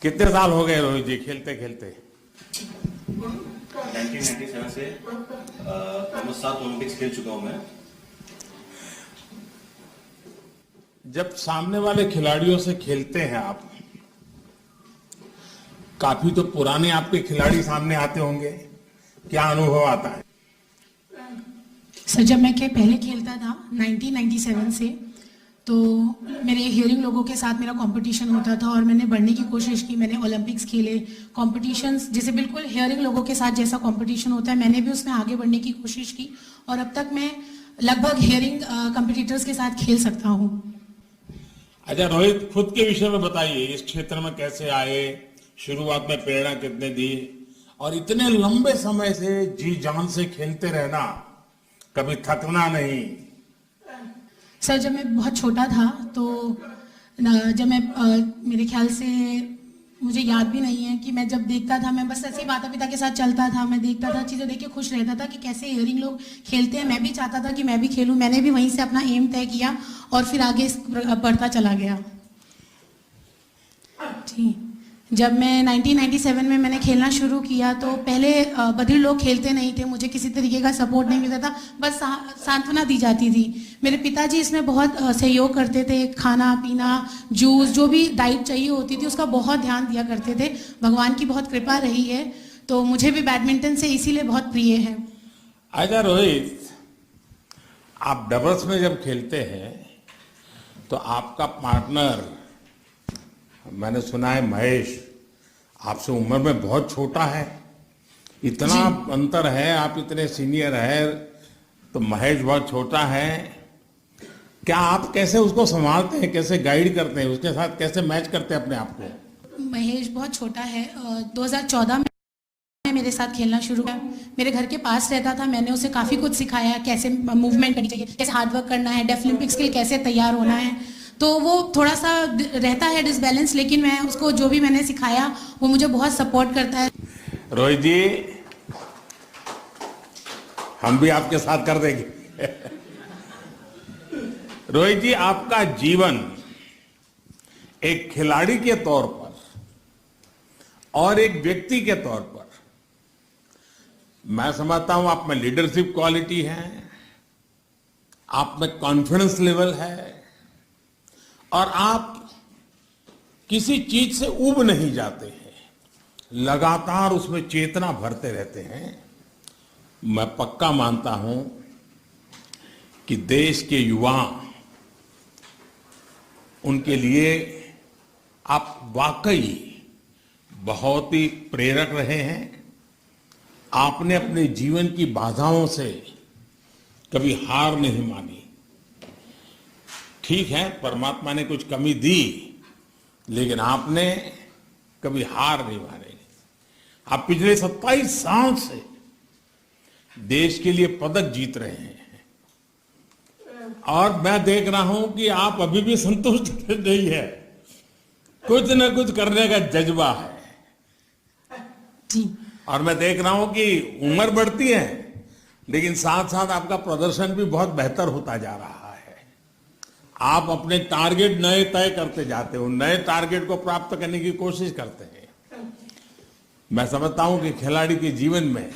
कितने साल हो गए रोहित जी खेलते खेलते? 1997 से ऑलमोस्ट 7 ओलंपिक्स खेल चुका हूं मैं। जब सामने वाले खिलाड़ियों से खेलते हैं आप, काफी तो पुराने आपके खिलाड़ी सामने आते होंगे, क्या अनुभव आता है? सर, जब मैं पहले खेलता था 1997 से, तो मेरे हियरिंग लोगों के साथ मेरा कंपटीशन होता था और मैंने बढ़ने की कोशिश की। मैंने ओलंपिक्स खेले, कॉम्पिटिशन्स जैसे बिल्कुल हियरिंग लोगों के साथ जैसा कंपटीशन होता है, मैंने भी उसमें आगे बढ़ने की कोशिश की और अब तक मैं लगभग हियरिंग कॉम्पिटिटर्स के साथ खेल सकता हूँ। अच्छा रोहित, खुद के विषय में बताइए, इस क्षेत्र में कैसे आए, शुरुआत में प्रेरणा कितने दी, और इतने लंबे समय से जी जान से खेलते रहना, कभी थकना नहीं? सर, जब मैं बहुत छोटा था तो जब मैं मेरे ख्याल से मुझे याद भी नहीं है कि मैं जब देखता था, मैं बस ऐसे ही माता पिता के साथ चलता था, मैं देखता था, चीज़ें देख के खुश रहता था कि कैसे हियरिंग लोग खेलते हैं। मैं भी चाहता था कि मैं भी खेलूं। मैंने भी वहीं से अपना एम तय किया और फिर आगे बढ़ता चला गया। जी, जब मैं 1997 में मैंने खेलना शुरू किया तो पहले बधिर लोग खेलते नहीं थे, मुझे किसी तरीके का सपोर्ट नहीं मिलता था, बस सांत्वना दी जाती थी। मेरे पिताजी इसमें बहुत सहयोग करते थे, खाना पीना, जूस, जो भी डाइट चाहिए होती थी उसका बहुत ध्यान दिया करते थे। भगवान की बहुत कृपा रही है, तो मुझे भी बैडमिंटन से इसीलिए बहुत प्रिय है। अच्छा रोहित, आप डबल्स में जब खेलते हैं तो आपका पार्टनर, मैंने सुना है महेश, आपसे उम्र में बहुत छोटा है, इतना अंतर है, आप इतने सीनियर है तो महेश बहुत छोटा है। क्या आप कैसे उसको संभालते हैं, कैसे गाइड करते हैं, उसके साथ कैसे मैच करते हैं अपने आप को? महेश बहुत छोटा है। 2014 में मेरे साथ खेलना शुरू किया, मेरे घर के पास रहता था। मैंने उसे काफ़ी कुछ सिखाया, कैसे मूवमेंट करनी चाहिए, कैसे हार्डवर्क करना है, डेफ ओलंपिक्स के लिए कैसे तैयार होना है। तो वो थोड़ा सा रहता है डिसबैलेंस, लेकिन मैं उसको जो भी मैंने सिखाया वो मुझे बहुत सपोर्ट करता है। रोहित जी, हम भी आपके साथ कर देंगे। रोहित जी, आपका जीवन एक खिलाड़ी के तौर पर और एक व्यक्ति के तौर पर, मैं समझता हूं आप में लीडरशिप क्वालिटी है, आप में कॉन्फिडेंस लेवल है, और आप किसी चीज से ऊब नहीं जाते हैं, लगातार उसमें चेतना भरते रहते हैं। मैं पक्का मानता हूं कि देश के युवा, उनके लिए आप वाकई बहुत ही प्रेरक रहे हैं। आपने अपने जीवन की बाधाओं से कभी हार नहीं मानी। ठीक है, परमात्मा ने कुछ कमी दी, लेकिन आपने कभी हार नहीं मानी। आप पिछले 27 साल से देश के लिए पदक जीत रहे हैं और मैं देख रहा हूं कि आप अभी भी संतुष्ट नहीं है, कुछ न कुछ करने का जज्बा है जी। और मैं देख रहा हूं कि उम्र बढ़ती है, लेकिन साथ साथ आपका प्रदर्शन भी बहुत बेहतर होता जा रहा है। आप अपने टारगेट नए तय करते जाते हो, नए टारगेट को प्राप्त करने की कोशिश करते हैं। मैं समझता हूं कि खिलाड़ी के जीवन में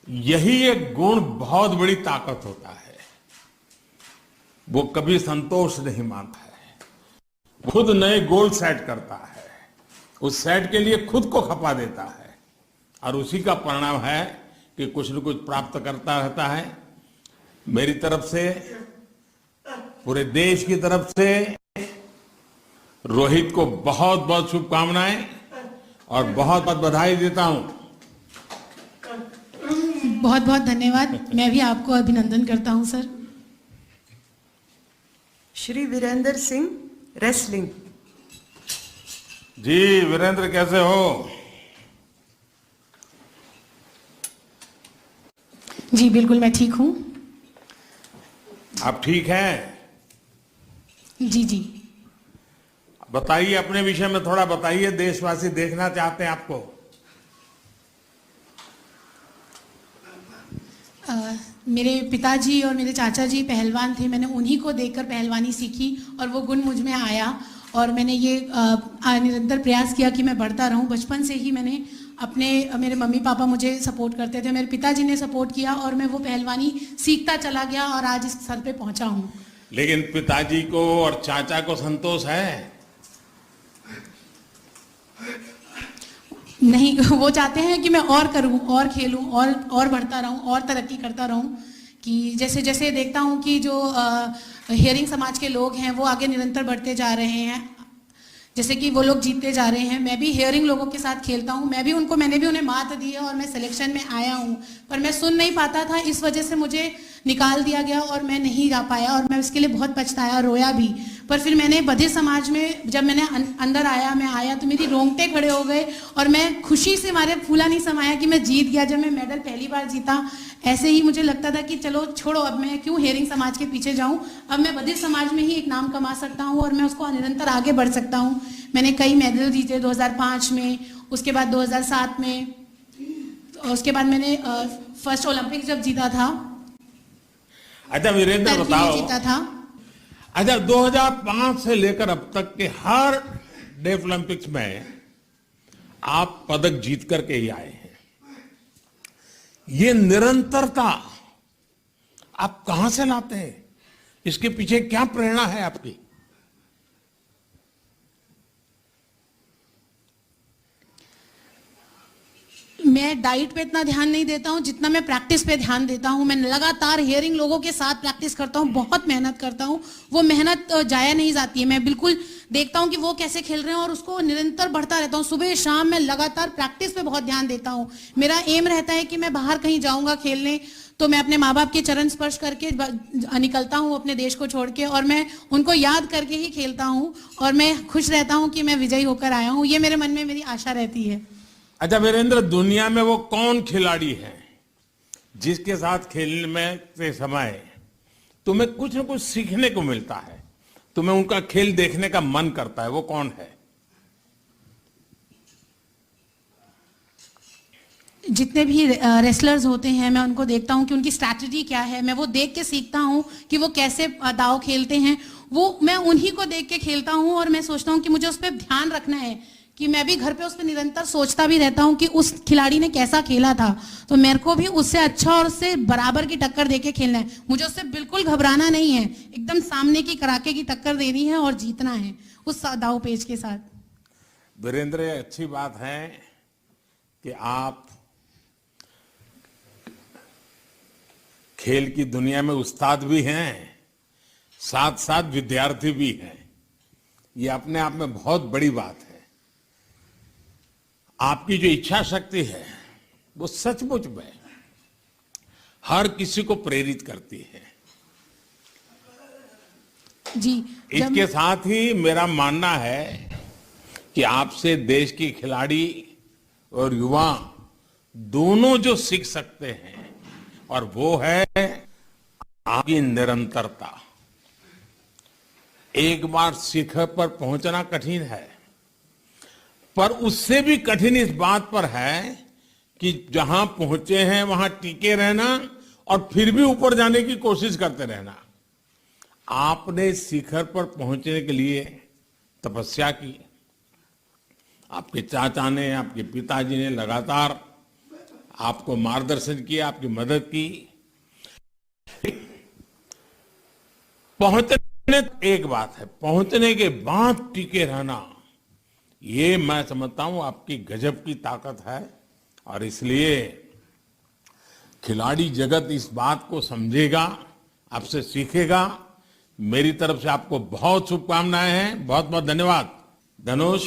यही एक गुण बहुत बड़ी ताकत होता है। वो कभी संतोष नहीं मानता है, खुद नए गोल सेट करता है, उस सेट के लिए खुद को खपा देता है और उसी का परिणाम है कि कुछ न कुछ प्राप्त करता रहता है। मेरी तरफ से, पूरे देश की तरफ से रोहित को बहुत बहुत शुभकामनाएं और बहुत बहुत बधाई देता हूं। बहुत बहुत धन्यवाद। मैं भी आपको अभिनंदन करता हूं सर। श्री वीरेंद्र सिंह, रेसलिंग। जी वीरेंद्र, कैसे हो? जी बिल्कुल, मैं ठीक हूँ। आप ठीक हैं? जी जी। बताइए, अपने विषय में थोड़ा बताइए, देशवासी देखना चाहते हैं आपको। मेरे पिताजी और मेरे चाचा जी पहलवान थे, मैंने उन्हीं को देखकर पहलवानी सीखी और वो गुण मुझ में आया और मैंने ये निरंतर प्रयास किया कि मैं बढ़ता रहूं। बचपन से ही मैंने मेरे मम्मी पापा मुझे सपोर्ट करते थे, मेरे पिताजी ने सपोर्ट किया और मैं वो पहलवानी सीखता चला गया और आज इस स्तर पे पहुंचा हूं। लेकिन पिताजी को और चाचा को संतोष है? नहीं, वो चाहते हैं कि मैं और करूं, और खेलूं, और बढ़ता रहूं, और तरक्की करता रहूं। कि जैसे जैसे देखता हूं कि जो हियरिंग समाज के लोग हैं वो आगे निरंतर बढ़ते जा रहे हैं, जैसे कि वो लोग जीतते जा रहे हैं। मैं भी हियरिंग लोगों के साथ खेलता हूं, मैंने भी उन्हें मात दी है और मैं सिलेक्शन में आया हूं, पर मैं सुन नहीं पाता था, इस वजह से मुझे निकाल दिया गया और मैं नहीं जा पाया और मैं इसके लिए बहुत पछताया, रोया भी। पर फिर मैंने बधिर समाज में जब मैंने अंदर आया तो मेरी रोंगटे खड़े हो गए और मैं खुशी से मारे फूला नहीं समाया कि मैं जीत गया। जब मैं मेडल पहली बार जीता, ऐसे ही मुझे लगता था कि चलो छोड़ो, अब मैं क्यों हेयरिंग समाज के पीछे जाऊं, अब मैं बधिर समाज में ही एक नाम कमा सकता हूं और मैं उसको निरंतर आगे बढ़ सकता हूं। मैंने कई मेडल जीते 2005 में, उसके बाद 2007 में, उसके बाद मैंने फर्स्ट ओलंपिक जब जीता था। अच्छा वीरेंद्र बताओ, जीता था। अच्छा 2005 से लेकर अब तक के हर डेफ ओलंपिक्स में आप पदक जीत करके ही आए हैं। ये निरंतरता आप कहां से लाते हैं? इसके पीछे क्या प्रेरणा है आपकी? मैं डाइट पे इतना ध्यान नहीं देता हूं जितना मैं प्रैक्टिस पे ध्यान देता हूं। मैं लगातार हियरिंग लोगों के साथ प्रैक्टिस करता हूं, बहुत मेहनत करता हूं। वो मेहनत जाया नहीं जाती है। मैं बिल्कुल देखता हूं कि वो कैसे खेल रहे हैं और उसको निरंतर बढ़ता रहता हूं। सुबह शाम मैं लगातार प्रैक्टिस पे बहुत ध्यान देता हूं। मेरा एम रहता है कि मैं बाहर कहीं जाऊंगा खेलने तो मैं अपने माँ बाप के चरण स्पर्श करके निकलता हूँ अपने देश को छोड़ के, और मैं उनको याद करके ही खेलता हूँ और मैं खुश रहता हूँ कि मैं विजयी होकर आया हूँ। ये मेरे मन में मेरी आशा रहती है। अच्छा वीरेंद्र, दुनिया में वो कौन खिलाड़ी है जिसके साथ खेलने में से समय तुम्हें कुछ न कुछ सीखने को मिलता है, तुम्हें उनका खेल देखने का मन करता है, वो कौन है? जितने भी रेसलर्स होते हैं मैं उनको देखता हूं कि उनकी स्ट्रैटेजी क्या है, मैं वो देख के सीखता हूं कि वो कैसे दाव खेलते हैं। वो मैं उन्हीं को देख के खेलता हूं और मैं सोचता हूं कि मुझे उस पर ध्यान रखना है, कि मैं भी घर पे उस पर निरंतर सोचता भी रहता हूं कि उस खिलाड़ी ने कैसा खेला था, तो मेरे को भी उससे अच्छा और उससे बराबर की टक्कर देके खेलना है। मुझे उससे बिल्कुल घबराना नहीं है, एकदम सामने की कड़ाके की टक्कर देनी है और जीतना है उस दाव पेच के साथ। वीरेंद्र, अच्छी बात है कि आप खेल की दुनिया में उस्ताद भी हैं, साथ साथ विद्यार्थी भी हैं। ये अपने आप में बहुत बड़ी बात है। आपकी जो इच्छा शक्ति है वो सचमुच में हर किसी को प्रेरित करती है जी। इसके साथ ही मेरा मानना है कि आपसे देश की खिलाड़ी और युवा दोनों जो सीख सकते हैं, और वो है आपकी निरंतरता। एक बार शिखर पर पहुंचना कठिन है, पर उससे भी कठिन इस बात पर है कि जहां पहुंचे हैं वहां टिके रहना और फिर भी ऊपर जाने की कोशिश करते रहना। आपने शिखर पर पहुंचने के लिए तपस्या की, आपके चाचा ने, आपके पिताजी ने लगातार आपको मार्गदर्शन किया, आपकी मदद की। पहुंचने एक बात है, पहुंचने के बाद टिके रहना, ये मैं समझता हूं आपकी गजब की ताकत है। और इसलिए खिलाड़ी जगत इस बात को समझेगा, आपसे सीखेगा। मेरी तरफ से आपको बहुत शुभकामनाएं हैं, बहुत बहुत धन्यवाद। धनुष,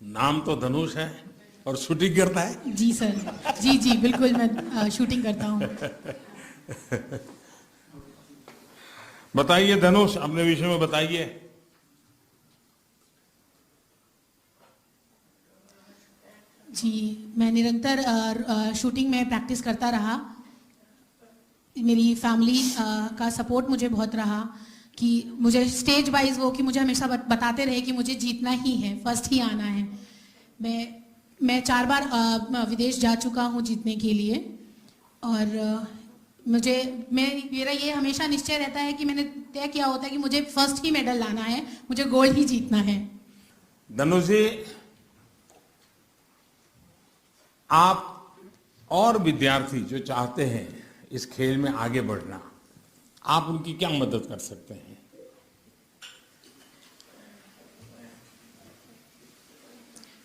नाम तो धनुष है और शूटिंग करता है? जी सर, जी बिल्कुल, मैं शूटिंग करता हूँ। बताइए धनुष, अपने विषय में बताइए। जी, मैं निरंतर शूटिंग में प्रैक्टिस करता रहा। मेरी फैमिली का सपोर्ट मुझे बहुत रहा कि मुझे स्टेज वाइज वो कि मुझे हमेशा बताते रहे कि मुझे जीतना ही है, फर्स्ट ही आना है। मैं 4 बार विदेश जा चुका हूँ जीतने के लिए, और मेरा ये हमेशा निश्चय रहता है कि मैंने तय किया होता है कि मुझे फर्स्ट ही मेडल लाना है, मुझे गोल्ड ही जीतना है। धनुष जी, आप और विद्यार्थी जो चाहते हैं इस खेल में आगे बढ़ना, आप उनकी क्या मदद कर सकते हैं?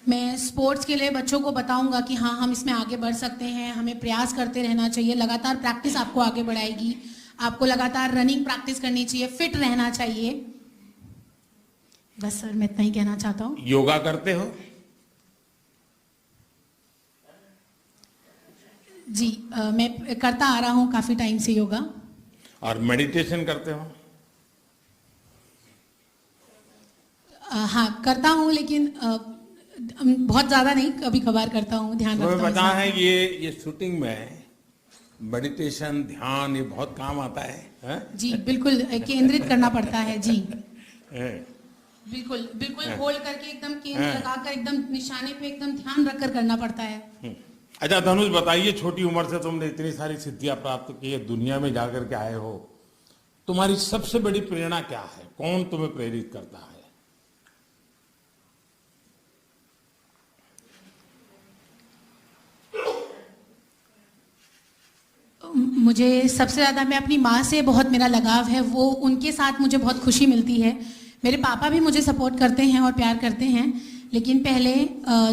मैं स्पोर्ट्स के लिए बच्चों को बताऊंगा कि हाँ, हम इसमें आगे बढ़ सकते हैं, हमें प्रयास करते रहना चाहिए, लगातार प्रैक्टिस आपको आगे बढ़ाएगी, आपको लगातार रनिंग प्रैक्टिस करनी चाहिए, फिट रहना चाहिए। बस सर, मैं इतना ही कहना चाहता हूँ। योगा करते हो? जी, मैं करता आ रहा हूँ काफी टाइम से योगा। और मेडिटेशन करते हो? हाँ, करता हूँ, लेकिन बहुत ज्यादा नहीं, कभी कभार करता हूँ, ध्यान रखता हूँ। तुम्हें पता है ये शूटिंग में मेडिटेशन, ध्यान, ये बहुत काम आता है? जी बिल्कुल, केंद्रित करना पड़ता है जी। हैं? बिल्कुल बिल्कुल, होल्ड करके एकदम केंद्र लगाकर एकदम निशाने पे एकदम ध्यान रखकर करना पड़ता है। अच्छा धनुष, बताइए, छोटी उम्र से तुमने इतनी सारी सिद्धियां प्राप्त की है, दुनिया में जाकर के आए हो, तुम्हारी सबसे बड़ी प्रेरणा क्या है? कौन तुम्हें प्रेरित करता है? मुझे सबसे ज्यादा, मैं अपनी माँ से बहुत मेरा लगाव है, वो उनके साथ मुझे बहुत खुशी मिलती है। मेरे पापा भी मुझे सपोर्ट करते हैं और प्यार करते हैं, लेकिन पहले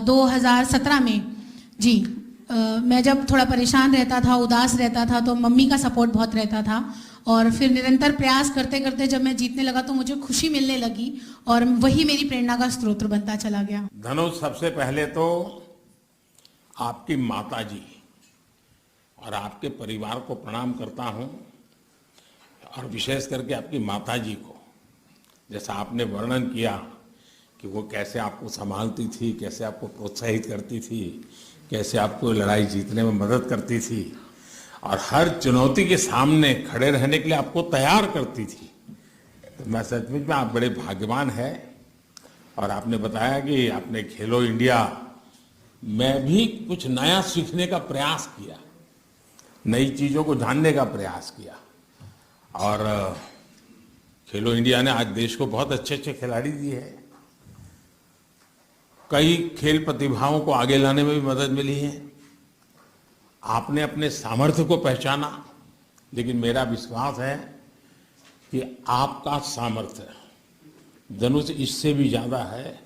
2017 में जी, मैं जब थोड़ा परेशान रहता था, उदास रहता था, तो मम्मी का सपोर्ट बहुत रहता था। और फिर निरंतर प्रयास करते करते जब मैं जीतने लगा तो मुझे खुशी मिलने लगी, और वही मेरी प्रेरणा का स्रोत बनता चला गया। धनुष, सबसे पहले तो आपकी माता जी और आपके परिवार को प्रणाम करता हूं, और विशेष करके आपकी माता जी को, जैसा आपने वर्णन किया कि वो कैसे आपको संभालती थी, कैसे आपको प्रोत्साहित करती थी, कैसे आपको लड़ाई जीतने में मदद करती थी, और हर चुनौती के सामने खड़े रहने के लिए आपको तैयार करती थी। तो मैं सचमुच में आप बड़े भाग्यवान हैं। और आपने बताया कि आपने खेलो इंडिया में भी कुछ नया सीखने का प्रयास किया, नई चीज़ों को जानने का प्रयास किया, और खेलो इंडिया ने आज देश को बहुत अच्छे अच्छे खिलाड़ी दिए हैं। कई खेल प्रतिभाओं को आगे लाने में भी मदद मिली है। आपने अपने सामर्थ्य को पहचाना, लेकिन मेरा विश्वास है कि आपका सामर्थ्य धनुष इससे भी ज़्यादा है,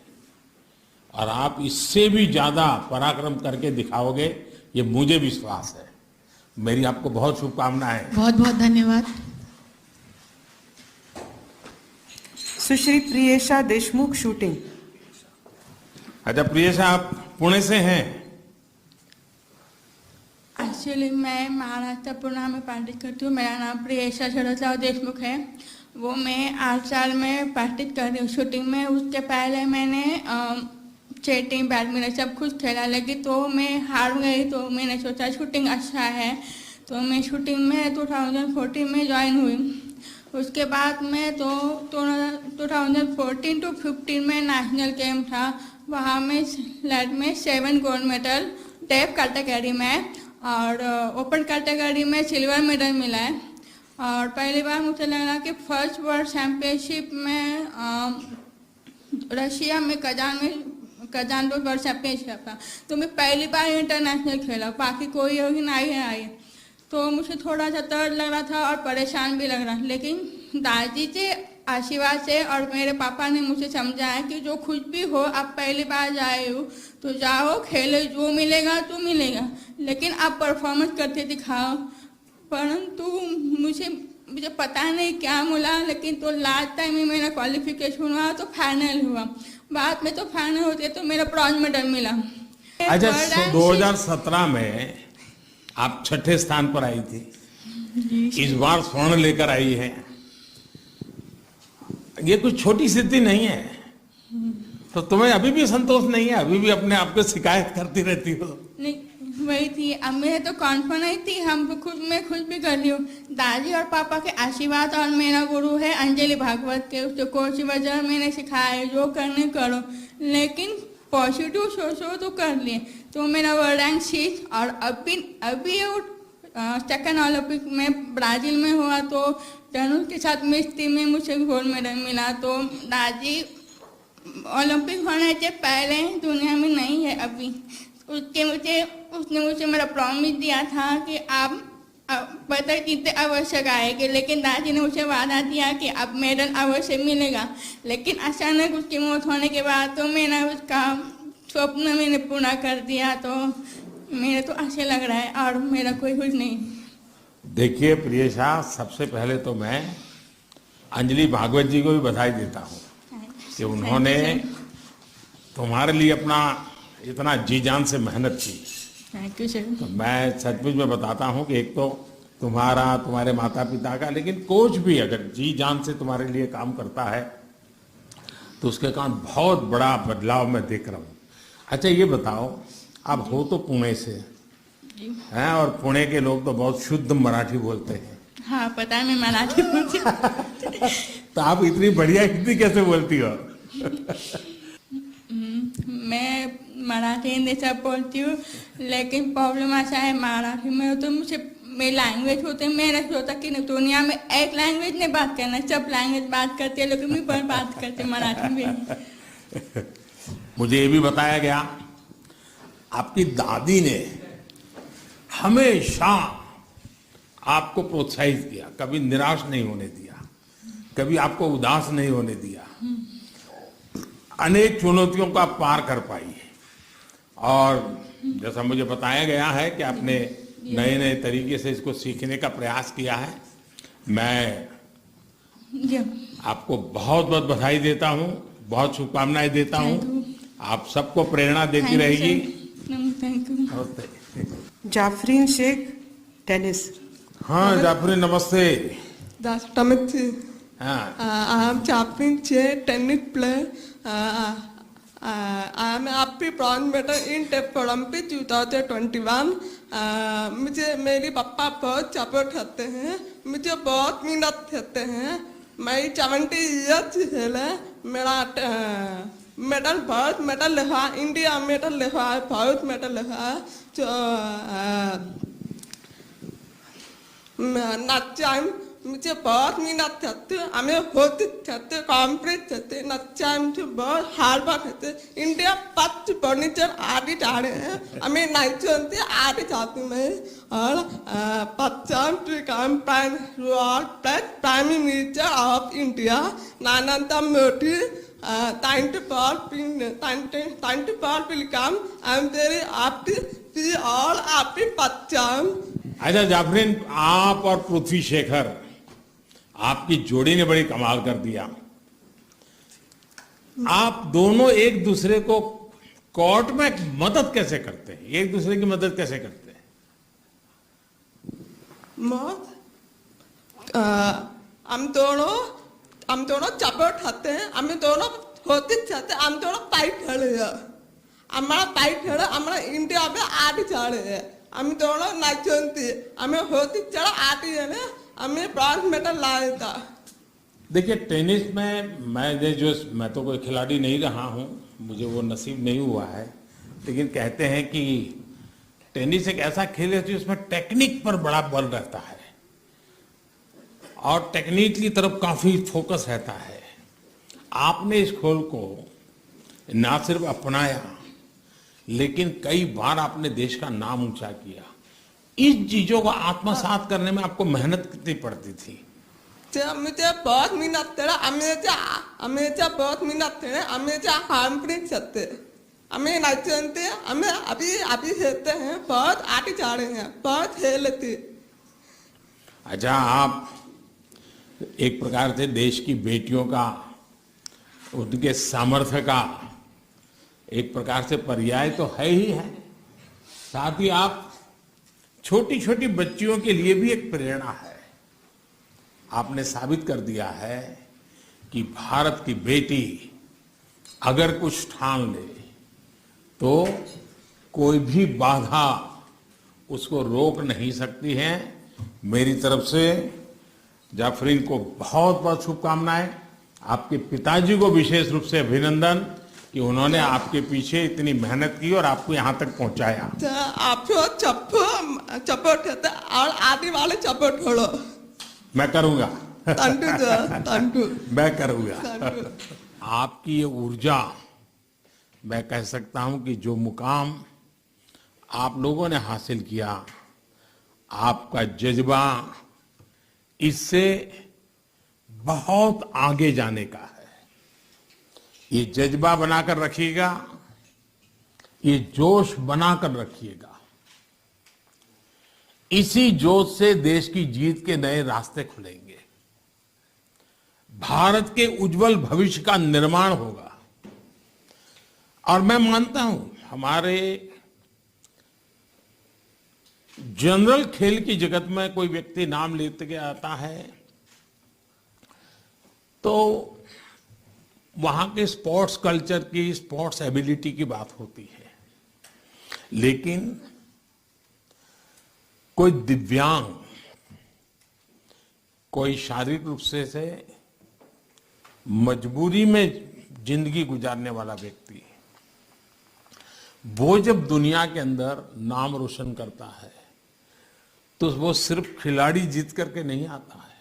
और आप इससे भी ज़्यादा पराक्रम करके दिखाओगे, ये मुझे विश्वास है। मेरी आपको बहुत शुभकामनाएं। बहुत बहुत धन्यवाद। सुश्री प्रियेशा देशमुख, शूटिंग। अच्छा प्रियेशा, आप पुणे से हैं? एक्चुअली मैं महाराष्ट्र पुणे में प्रैक्टिस करती हूँ। मेरा नाम प्रियेशा शरदराव देशमुख है। वो मैं 8 साल में प्रैक्टिस कर रही हूँ शूटिंग में। उसके पहले मैंने चेटिंग, बैडमिंटन सब कुछ खेला, लेकिन तो मैं हार गई। तो मैंने सोचा शूटिंग अच्छा है, तो मैं शूटिंग में 2014 में ज्वाइन हुई। उसके बाद में तो 2014 to 15 में नेशनल गेम था, वहाँ में स्लेट में 7 गोल्ड मेडल डेफ कैटेगरी में, और ओपन कैटेगरी में सिल्वर मेडल मिला है। और पहली बार मुझे लगा कि फर्स्ट वर्ल्ड चैम्पियनशिप में रशिया में कजान वर्ल्ड चैम्पियनशिप था, तो मैं पहली बार इंटरनेशनल खेला, बाकी कोई योगी नहीं आई। तो मुझे थोड़ा सा डर लग रहा था और परेशान भी लग रहा, लेकिन दादी के आशीर्वाद से और मेरे पापा ने मुझे समझाया कि जो कुछ भी हो, आप पहली बार जाए हो तो जाओ, खेलो, जो मिलेगा तो मिलेगा, लेकिन आप परफॉर्मेंस करके दिखाओ। परंतु मुझे पता नहीं क्या मिला, लेकिन तो लास्ट टाइम में मेरा क्वालिफिकेशन हुआ तो फाइनल हुआ। बाद में तो फाइनल होते तो मेरा ब्रॉन्ज मेडल मिला। अच्छा, 2017 में आप 6ठे स्थान पर आई थी, इस बार स्वर्ण लेकर आई है। ये कुछ छोटी सिद्धि नहीं है, तो तुम्हें अभी भी संतोष नहीं है? अभी भी अपने आप को शिकायत करती रहती हो? नहीं, वही थी, अब मेरे तो कॉन्फिडेंस थी, हम मैं खुद भी कर रही हूँ। दादी और पापा के आशीर्वाद और मेरा गुरु है अंजलि भागवत के, उसको कोच वजह मैंने सिखाया जो करने करो, लेकिन पॉजिटिव सोचो तो कर लिए। तो मेरा वर्ल्ड रैंक 6, और अभी सेकंड ओलंपिक में ब्राज़ील में हुआ तो धनुष के साथ मिस्त्री में मुझे गोल्ड मेडल मिला। तो दादी ओलंपिक होने से पहले दुनिया में नहीं है अभी। उसने मुझे मेरा प्रॉमिस दिया था कि आप पदक जीतते अवश्य आएंगे, लेकिन दादी ने मुझे वादा दिया कि अब मेडल अवश्य मिलेगा। लेकिन अचानक उसकी मौत होने के बाद तो मैंने उसका स्वप्न मैंने पूरा कर दिया। तो मेरे तो अच्छा लग रहा है और मेरा कोई कुछ नहीं। देखिए प्रियेशा, सबसे पहले तो मैं अंजलि भागवत जी को भी बधाई देता हूँ कि उन्होंने तुम्हारे लिए अपना इतना जी जान से मेहनत की। Thank you sir. तो मैं सचमुच में बताता हूँ कि एक तो तुम्हारा, तुम्हारे माता पिता का, लेकिन कोच भी अगर जी जान से तुम्हारे लिए काम करता है तो उसके कारण बहुत बड़ा बदलाव मैं देख रहा हूँ। अच्छा ये बताओ, आप हो तो पुणे से हैं और पुणे के लोग तो बहुत शुद्ध मराठी बोलते हैं। हाँ पता है, मैं मराठी बोलती हूँ। तो आप इतनी बढ़िया हिंदी कैसे बोलती हो? मैं मराठी हिंदी सब बोलती हूँ, लेकिन प्रॉब्लम ऐसा है मराठी में तो मुझे मेरी लैंग्वेज होते मैंने सोचा कि दुनिया में एक लैंग्वेज नहीं बात करना, सब लैंग्वेज बात करते हैं, लेकिन मैं पर बात करते मराठी में। मुझे ये भी बताया गया आपकी दादी ने हमेशा आपको प्रोत्साहित किया, कभी निराश नहीं होने दिया, कभी आपको उदास नहीं होने दिया। अनेक चुनौतियों को आप पार कर पाई है और जैसा मुझे बताया गया है कि आपने नए नए तरीके से इसको सीखने का प्रयास किया है। मैं आपको बहुत बहुत बधाई देता हूँ, बहुत शुभकामनाएं देता हूँ। आप सबको प्रेरणा देती रहेगी। Thank you. Jafreen Shaikh, tennis. हाँ जाफरीन, नमस्ते। Namaste. हाँ, I'm Chaplin Che, tennis player. I am happy bronze medal in Tokyo Olympic 2021. मुझे मेरे पापा बहुत सपोर्ट करते हैं, मुझे बहुत मेहनत करते हैं। मैं 70 ईयर्स है, मेरा मेडल बहुत मेडल रहा, इंडिया मेडल रहा, बहुत मेडल रहा। तो नाचा मुझे बहुत मेहनत करते, हमें होते करते, कॉम्प्लीट करते, नच्चा मुझे बहुत हार्ड वर्क करते। इंडिया 5 फर्नीचर आगे जा रहे हैं, हमें नहीं जानते आगे जाते मैं। और 50 prime minister of India Narendra Modi, thank you for welcome. I'm very happy we all happy Pacham. अच्छा जाफरीन, आप और पृथ्वी शेखर, आपकी जोड़ी ने बड़ी कमाल कर दिया। आप दोनों एक दूसरे को कोर्ट में मदद कैसे करते हैं, एक दूसरे की मदद कैसे करते हैं? हम दोनों सपोर्ट करते हैं, हम दोनों होते चाहते, हम दोनों फाइट खड़े हैं। हमारा फाइट खड़े, हमारा इंडिया में आगे जा रहे हैं। हम दोनों नहीं जानते, हमें होती चढ़ा आती है ना, हमें ब्रॉन्ज मेडल लाया था। देखिए टेनिस में मैं तो कोई खिलाड़ी नहीं रहा हूं, मुझे वो नसीब नहीं हुआ है, लेकिन कहते हैं कि टेनिस एक ऐसा खेल है जिसमें टेक्निक पर बड़ा बल रहता है और टेक्निक की तरफ काफी फोकस रहता है। आपने इस खेल को ना सिर्फ अपनाया, लेकिन कई बार आपने देश का नाम ऊंचा किया। इस चीजों को आत्मसात करने में आपको मेहनत कितनी पड़ती थी? मुझे बहुत मेहनत करा, हमेशा बहुत मेहनत करे, हमेशा कॉम्प्लीट करते, हमें नहीं जानते, हमें अभी खेलते हैं, बहुत आगे जा रहे हैं, बहुत खेलते। अच्छा, आप एक प्रकार से देश की बेटियों का, उनके सामर्थ्य का एक प्रकार से पर्याय तो है ही है, साथ ही आप छोटी छोटी बच्चियों के लिए भी एक प्रेरणा है। आपने साबित कर दिया है कि भारत की बेटी अगर कुछ ठान ले तो कोई भी बाधा उसको रोक नहीं सकती है। मेरी तरफ से जाफरीन को बहुत बहुत शुभकामनाएं। आपके पिताजी को विशेष रूप से अभिनंदन कि उन्होंने आपके पीछे इतनी मेहनत की और आपको यहाँ तक पहुँचाया। आपको सपोर्ट करते और आने वाले सपोर्ट करो। मैं करूंगा। तंटू मैं करूंगा। आपकी ये ऊर्जा, मैं कह सकता हूं कि जो मुकाम आप लोगों ने हासिल किया, आपका जज्बा इससे बहुत आगे जाने का है। ये जज्बा बनाकर रखिएगा, ये जोश बनाकर रखिएगा। इसी जोश से देश की जीत के नए रास्ते खुलेंगे, भारत के उज्जवल भविष्य का निर्माण होगा। और मैं मानता हूं हमारे जनरल खेल की जगत में कोई व्यक्ति नाम लेते के आता है तो वहां के स्पोर्ट्स कल्चर की, स्पोर्ट्स एबिलिटी की बात होती है, लेकिन कोई दिव्यांग, कोई शारीरिक रूप से मजबूरी में जिंदगी गुजारने वाला व्यक्ति, वो जब दुनिया के अंदर नाम रोशन करता है तो वो सिर्फ खिलाड़ी जीत करके नहीं आता है,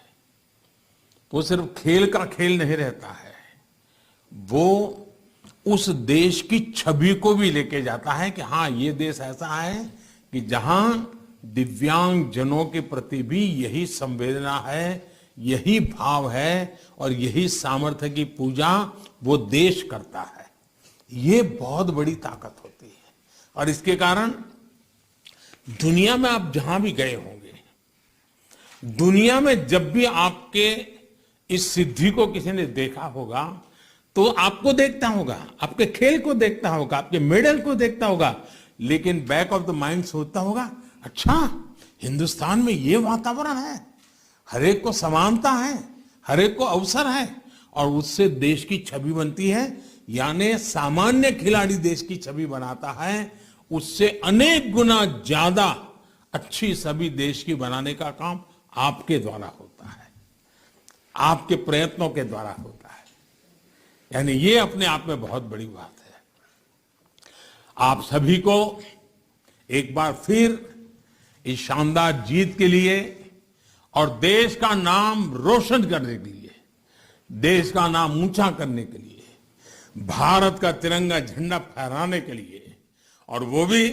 वो सिर्फ खेल का खेल नहीं रहता है, वो उस देश की छवि को भी लेके जाता है कि हाँ, ये देश ऐसा है कि जहां दिव्यांग जनों के प्रति भी यही संवेदना है, यही भाव है और यही सामर्थ्य की पूजा वो देश करता है। ये बहुत बड़ी ताकत होती है और इसके कारण दुनिया में आप जहां भी गए होंगे, दुनिया में जब भी आपके इस सिद्धि को किसी ने देखा होगा तो आपको देखता होगा, आपके खेल को देखता होगा, आपके मेडल को देखता होगा, लेकिन बैक ऑफ द माइंड सोचता होगा, अच्छा हिंदुस्तान में ये वातावरण है, हर एक को समानता है, हर एक को अवसर है और उससे देश की छवि बनती है। यानी सामान्य खिलाड़ी देश की छवि बनाता है, उससे अनेक गुना ज्यादा अच्छी छवि देश की बनाने का काम आपके द्वारा होता है, आपके प्रयत्नों के द्वारा होता है। यानी ये अपने आप में बहुत बड़ी बात है। आप सभी को एक बार फिर इस शानदार जीत के लिए और देश का नाम रोशन करने के लिए, देश का नाम ऊंचा करने के लिए, भारत का तिरंगा झंडा फहराने के लिए, और वो भी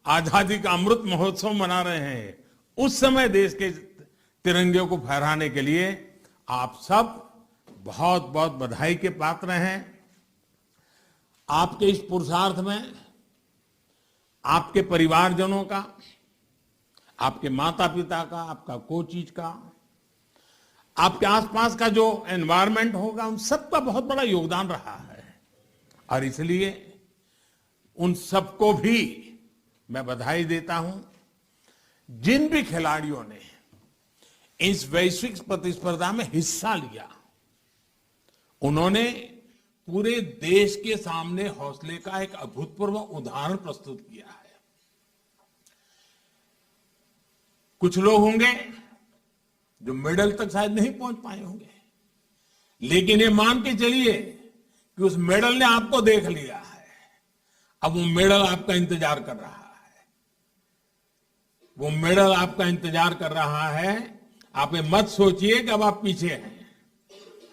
आजादी का अमृत महोत्सव मना रहे हैं, उस समय देश के तिरंगे को फहराने के लिए आप सब बहुत बहुत बधाई के पात्र हैं। आपके इस पुरुषार्थ में आपके परिवारजनों का, आपके माता पिता का, आपका कोचिज का, आपके आसपास का जो एनवायरनमेंट होगा, उन सबका बहुत बड़ा योगदान रहा है। और इसलिए उन सबको भी मैं बधाई देता हूं। जिन भी खिलाड़ियों ने इस वैश्विक प्रतिस्पर्धा में हिस्सा लिया, उन्होंने पूरे देश के सामने हौसले का एक अभूतपूर्व उदाहरण प्रस्तुत किया है। कुछ लोग होंगे जो मेडल तक शायद नहीं पहुंच पाए होंगे, लेकिन ये मान के चलिए कि उस मेडल ने आपको देख लिया है। अब वो मेडल आपका इंतजार कर रहा है, वो मेडल आपका इंतजार कर रहा है। आप ये मत सोचिए कि अब आप पीछे हैं,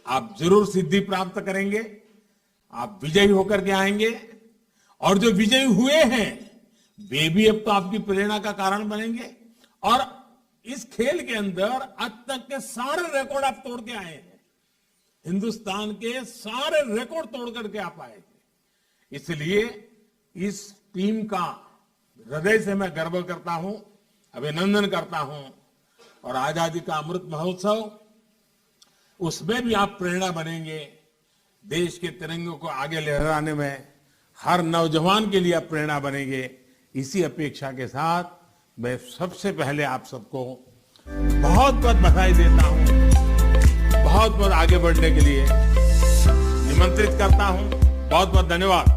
आप जरूर सिद्धि प्राप्त करेंगे, आप विजयी होकर के आएंगे। और जो विजयी हुए हैं वे भी अब तो आपकी प्रेरणा का कारण बनेंगे। और इस खेल के अंदर आज तक के सारे रिकॉर्ड आप तोड़ के आए हैं, हिंदुस्तान के सारे रिकॉर्ड तोड़ करके आप आए थे। इसलिए इस टीम का हृदय से मैं गर्व करता हूं, अभिनंदन करता हूं। और आजादी का अमृत महोत्सव, उसमें भी आप प्रेरणा बनेंगे। देश के तिरंगे को आगे लहराने में हर नौजवान के लिए आप प्रेरणा बनेंगे। इसी अपेक्षा के साथ मैं सबसे पहले आप सबको बहुत बहुत बधाई देता हूं, बहुत बहुत आगे बढ़ने के लिए निमंत्रित करता हूं। बहुत बहुत धन्यवाद।